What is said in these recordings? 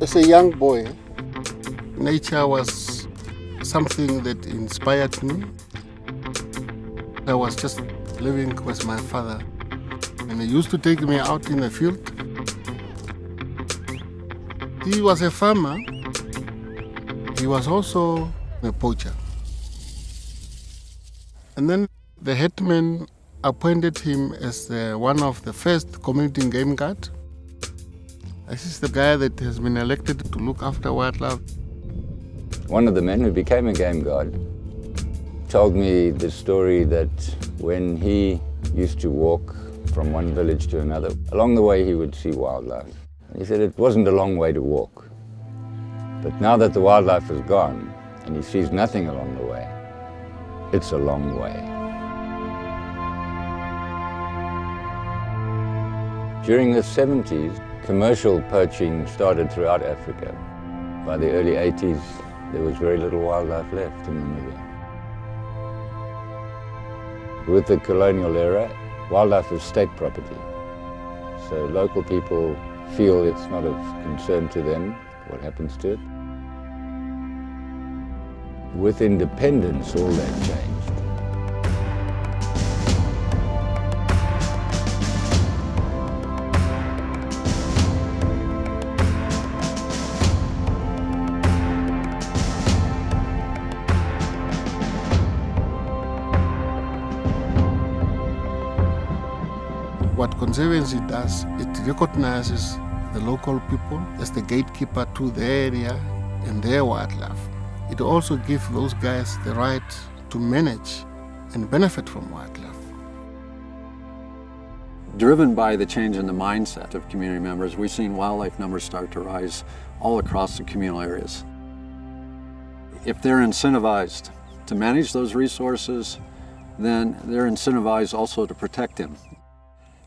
As a young boy, nature was something that inspired me. I was just living with my father, and he used to take me out in the field. He was a farmer. He was also a poacher. And then the headman appointed him as one of the first community game guard. This is the guy that has been elected to look after wildlife. One of the men who became a game guard told me the story that when he used to walk from one village to another, along the way he would see wildlife. He said it wasn't a long way to walk. But now that the wildlife is gone and he sees nothing along the way, it's a long way. During the 70s, commercial poaching started throughout Africa. By the early 80s, there was very little wildlife left in Namibia. With the colonial era, wildlife is state property. So local people feel it's not of concern to them what happens to it. With independence, all that changed. What Conservancy does, it recognizes the local people as the gatekeeper to their area and their wildlife. It also gives those guys the right to manage and benefit from wildlife. Driven by the change in the mindset of community members, we've seen wildlife numbers start to rise all across the communal areas. If they're incentivized to manage those resources, then they're incentivized also to protect them.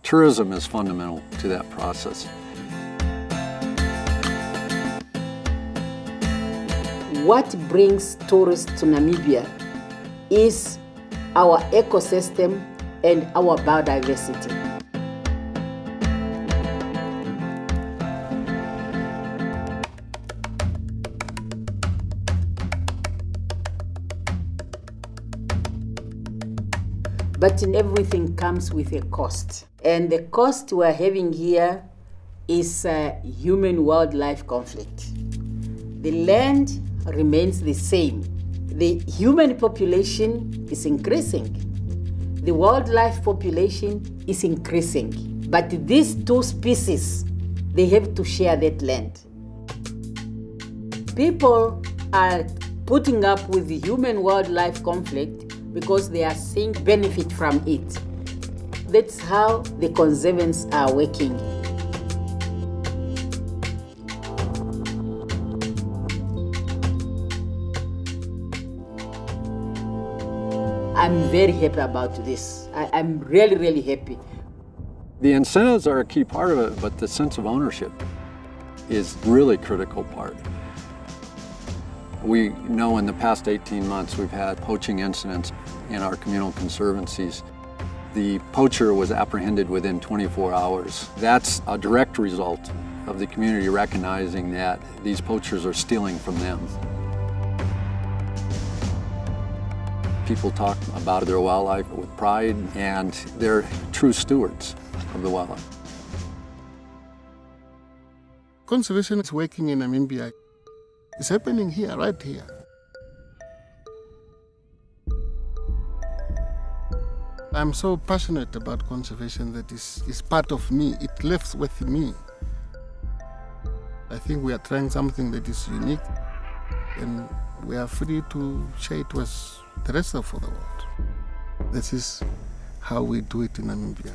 Tourism is fundamental to that process. What brings tourists to Namibia is our ecosystem and our biodiversity. But everything comes with a cost. And the cost we're having here is human-wildlife conflict. The land remains the same. The human population is increasing. The wildlife population is increasing. But these two species, they have to share that land. People are putting up with the human-wildlife conflict because they are seeing benefit from it. That's how the conservants are working. I'm very happy about this. I'm really, really happy. The incentives are a key part of it, but the sense of ownership is really a critical part. We know in the past 18 months we've had poaching incidents in our communal conservancies. The poacher was apprehended within 24 hours. That's a direct result of the community recognizing that these poachers are stealing from them. People talk about their wildlife with pride, and they're true stewards of the wildlife. Conservation is working in Namibia. It's happening here, right here. I'm so passionate about conservation that it's part of me. It lives with me. I think we are trying something that is unique, and we are free to share it with the rest of the world. This is how we do it in Namibia.